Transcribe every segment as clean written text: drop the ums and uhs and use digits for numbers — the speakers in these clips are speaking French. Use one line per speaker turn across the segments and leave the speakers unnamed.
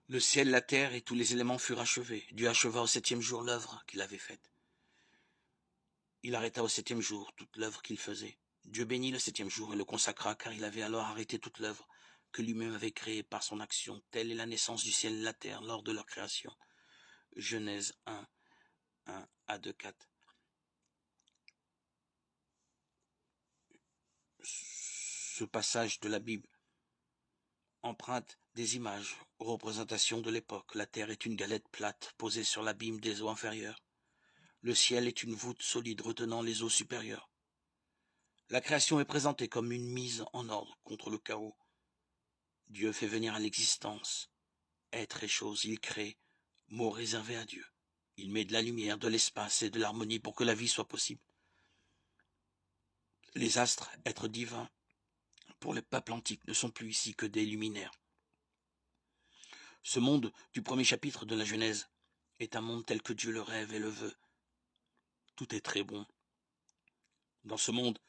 Le ciel, la terre et tous les éléments furent achevés. Dieu acheva au septième jour l'œuvre qu'il avait faite. Il arrêta au septième jour toute l'œuvre qu'il faisait. Dieu bénit le septième jour et le consacra, car il avait alors arrêté toute l'œuvre que lui-même avait créée par son action. Telle est la naissance du ciel et de la terre lors de leur création. Genèse 1, 1 à 2, 4. Ce passage de la Bible emprunte des images aux représentations de l'époque. La terre est une galette plate posée sur l'abîme des eaux inférieures. Le ciel est une voûte solide retenant les eaux supérieures. La création est présentée comme une mise en ordre contre le chaos. Dieu fait venir à l'existence être et choses, il crée, mot réservé à Dieu. Il met de la lumière, de l'espace et de l'harmonie pour que la vie soit possible. Les astres, êtres divins, pour les peuples antiques, ne sont plus ici que des luminaires. Ce monde du premier chapitre de la Genèse est un monde tel que Dieu le rêve et le veut. Tout est très bon. Dans ce monde,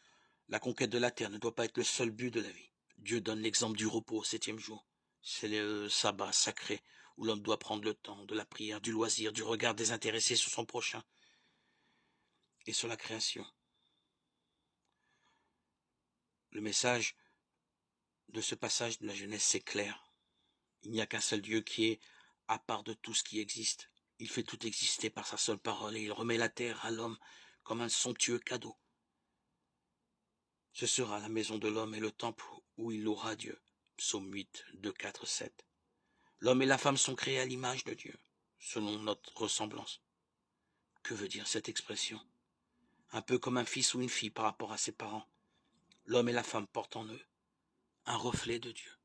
la conquête de la terre ne doit pas être le seul but de la vie. Dieu donne l'exemple du repos au septième jour. C'est le sabbat sacré où l'homme doit prendre le temps de la prière, du loisir, du regard désintéressé sur son prochain et sur la création. Le message de ce passage de la Genèse, c'est clair. Il n'y a qu'un seul Dieu qui est à part de tout ce qui existe. Il fait tout exister par sa seule parole et il remet la terre à l'homme comme un somptueux cadeau. Ce sera la maison de l'homme et le temple où il louera Dieu. Psaume 8, 2, 4, 7. L'homme et la femme sont créés à l'image de Dieu, selon notre ressemblance. Que veut dire cette expression? Un peu comme un fils ou une fille par rapport à ses parents. L'homme et la femme portent en eux un reflet de Dieu.